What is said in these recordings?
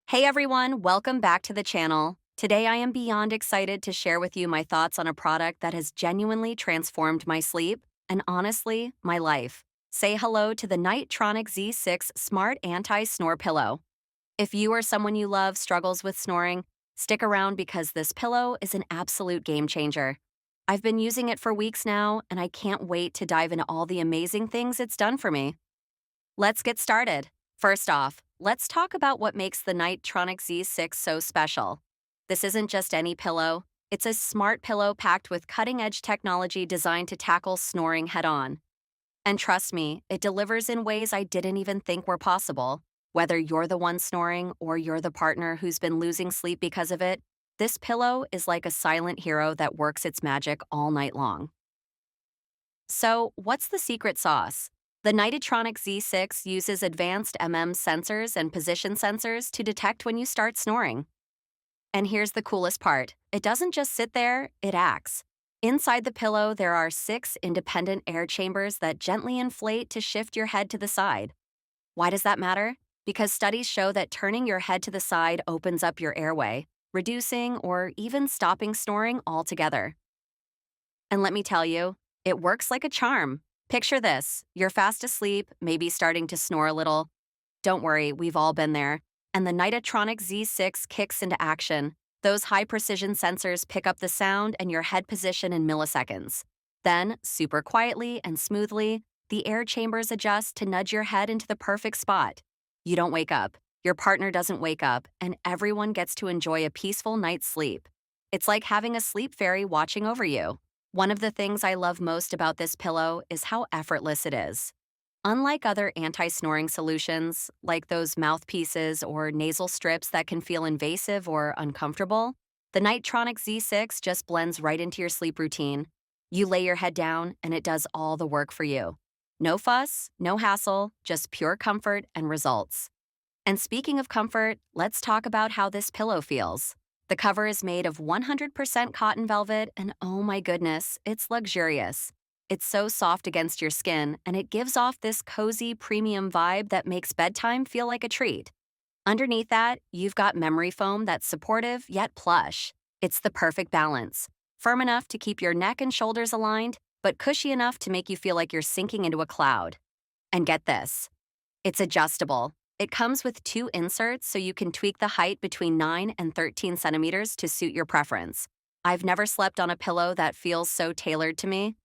Hey everyone, welcome back to the channel. Today I am beyond excited to share with you my thoughts on a product that has genuinely transformed my sleep and honestly, my life. Say hello to the Nitetronic Z6 Smart Anti-Snore Pillow. If you or someone you love struggles with snoring, stick around because this pillow is an absolute game changer. I've been using it for weeks now, and I can't wait to dive into all the amazing things it's done for me. Let's get started. First off, let's talk about what makes the Nitetronic Z6 so special. This isn't just any pillow, it's a smart pillow packed with cutting edge technology designed to tackle snoring head on. And trust me, it delivers in ways I didn't even think were possible. Whether you're the one snoring or you're the partner who's been losing sleep because of it, this pillow is like a silent hero that works its magic all night long. So, what's the secret sauce? The Nitetronic Z6 uses advanced sensors and position sensors to detect when you start snoring. And here's the coolest part, it doesn't just sit there, it acts. Inside the pillow, there are 6 independent air chambers that gently inflate to shift your head to the side. Why does that matter? Because studies show that turning your head to the side opens up your airway, reducing or even stopping snoring altogether. And let me tell you, it works like a charm. Picture this, you're fast asleep, maybe starting to snore a little. Don't worry, we've all been there. And the Nitetronic Z6 kicks into action. Those high-precision sensors pick up the sound and your head position in milliseconds. Then, super quietly and smoothly, the air chambers adjust to nudge your head into the perfect spot. You don't wake up, your partner doesn't wake up, and everyone gets to enjoy a peaceful night's sleep. It's like having a sleep fairy watching over you. One of the things I love most about this pillow is how effortless it is. Unlike other anti-snoring solutions, like those mouthpieces or nasal strips that can feel invasive or uncomfortable, the Nitetronic Z6 just blends right into your sleep routine. You lay your head down and it does all the work for you. No fuss, no hassle, just pure comfort and results. And speaking of comfort, let's talk about how this pillow feels. The cover is made of 100% cotton velvet, and oh my goodness, it's luxurious. It's so soft against your skin, and it gives off this cozy, premium vibe that makes bedtime feel like a treat. Underneath that, you've got memory foam that's supportive yet plush. It's the perfect balance. Firm enough to keep your neck and shoulders aligned, but cushy enough to make you feel like you're sinking into a cloud. And get this, it's adjustable. It comes with 2 inserts so you can tweak the height between 9 and 13 centimeters to suit your preference. I've never slept on a pillow that feels so tailored to me.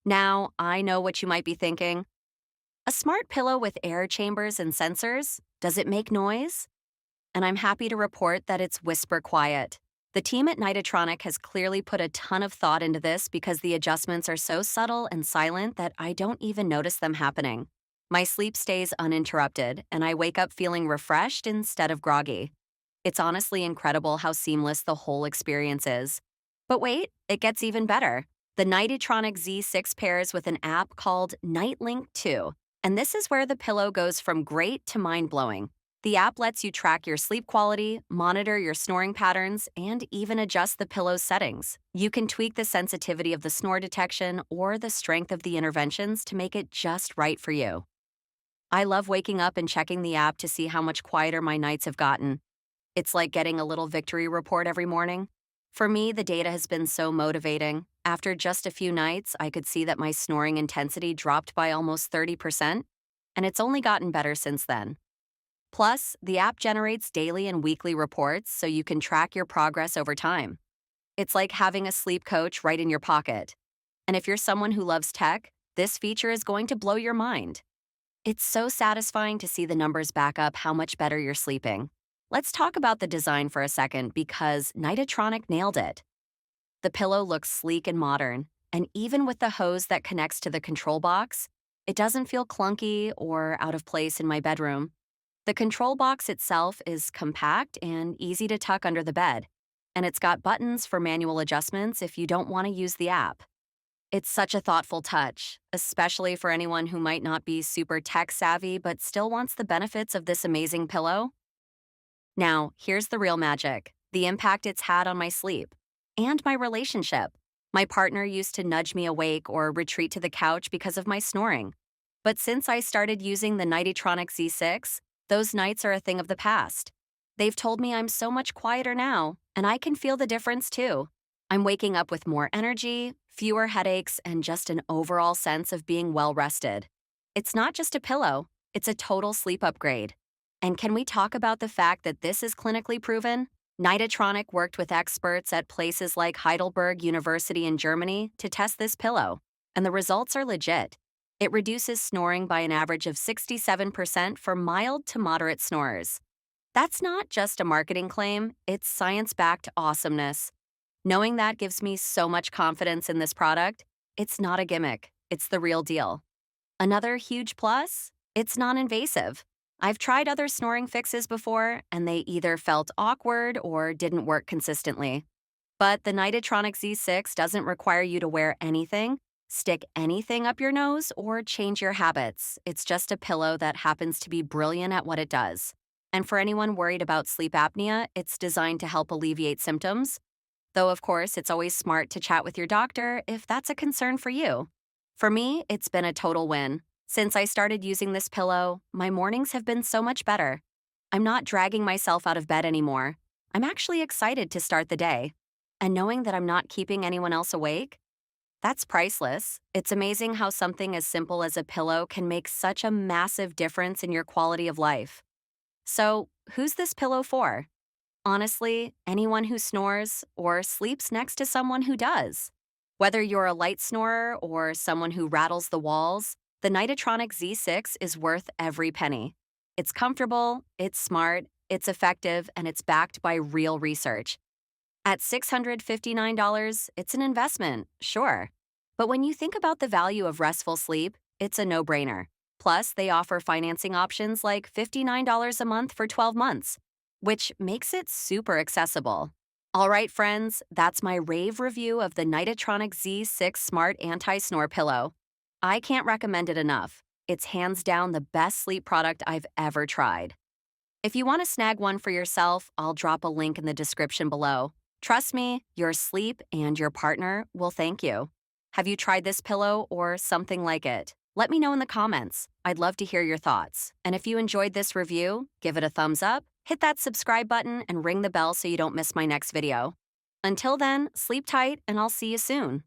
Now, I know what you might be thinking. A smart pillow with air chambers and sensors? Does it make noise? And I'm happy to report that it's whisper quiet. The team at Nitetronic has clearly put a ton of thought into this because the adjustments are so subtle and silent that I don't even notice them happening. My sleep stays uninterrupted, and I wake up feeling refreshed instead of groggy. It's honestly incredible how seamless the whole experience is. But wait, it gets even better. The Nitetronic Z6 pairs with an app called NightLink 2, and this is where the pillow goes from great to mind-blowing. The app lets you track your sleep quality, monitor your snoring patterns, and even adjust the pillow's settings. You can tweak the sensitivity of the snore detection or the strength of the interventions to make it just right for you. I love waking up and checking the app to see how much quieter my nights have gotten. It's like getting a little victory report every morning. For me, the data has been so motivating. After just a few nights, I could see that my snoring intensity dropped by almost 30%, and it's only gotten better since then. Plus, the app generates daily and weekly reports so you can track your progress over time. It's like having a sleep coach right in your pocket. And if you're someone who loves tech, this feature is going to blow your mind. It's so satisfying to see the numbers back up how much better you're sleeping. Let's talk about the design for a second because Nitetronic nailed it. The pillow looks sleek and modern, and even with the hose that connects to the control box, it doesn't feel clunky or out of place in my bedroom. The control box itself is compact and easy to tuck under the bed, and it's got buttons for manual adjustments if you don't want to use the app. It's such a thoughtful touch, especially for anyone who might not be super tech-savvy but still wants the benefits of this amazing pillow. Now, here's the real magic, the impact it's had on my sleep and my relationship. My partner used to nudge me awake or retreat to the couch because of my snoring. But since I started using the Nitetronic Z6, those nights are a thing of the past. They've told me I'm so much quieter now, and I can feel the difference too. I'm waking up with more energy, fewer headaches, and just an overall sense of being well rested. It's not just a pillow, it's a total sleep upgrade. And can we talk about the fact that this is clinically proven? Nitetronic worked with experts at places like Heidelberg University in Germany to test this pillow, and the results are legit. It reduces snoring by an average of 67% for mild to moderate snorers. That's not just a marketing claim, it's science backed awesomeness. Knowing that gives me so much confidence in this product. It's not a gimmick, it's the real deal. Another huge plus? It's non invasive. I've tried other snoring fixes before, and they either felt awkward or didn't work consistently. But the Nitetronic Z6 doesn't require you to wear anything, stick anything up your nose, or change your habits. It's just a pillow that happens to be brilliant at what it does. And for anyone worried about sleep apnea, it's designed to help alleviate symptoms. Though, of course, it's always smart to chat with your doctor if that's a concern for you. For me, it's been a total win. Since I started using this pillow, my mornings have been so much better. I'm not dragging myself out of bed anymore. I'm actually excited to start the day. And knowing that I'm not keeping anyone else awake? That's priceless. It's amazing how something as simple as a pillow can make such a massive difference in your quality of life. So, who's this pillow for? Honestly, anyone who snores or sleeps next to someone who does. Whether you're a light snorer or someone who rattles the walls, the Nitetronic Z6 is worth every penny. It's comfortable, it's smart, it's effective, and it's backed by real research. At $659, it's an investment, sure. But when you think about the value of restful sleep, it's a no-brainer. Plus, they offer financing options like $59 a month for 12 months, which makes it super accessible. All right, friends, that's my rave review of the Nitetronic Z6 Smart Anti-Snore Pillow. I can't recommend it enough. It's hands down the best sleep product I've ever tried. If you want to snag one for yourself, I'll drop a link in the description below. Trust me, your sleep and your partner will thank you. Have you tried this pillow or something like it? Let me know in the comments. I'd love to hear your thoughts. And if you enjoyed this review, give it a thumbs up, hit that subscribe button, and ring the bell so you don't miss my next video. Until then, sleep tight, and I'll see you soon.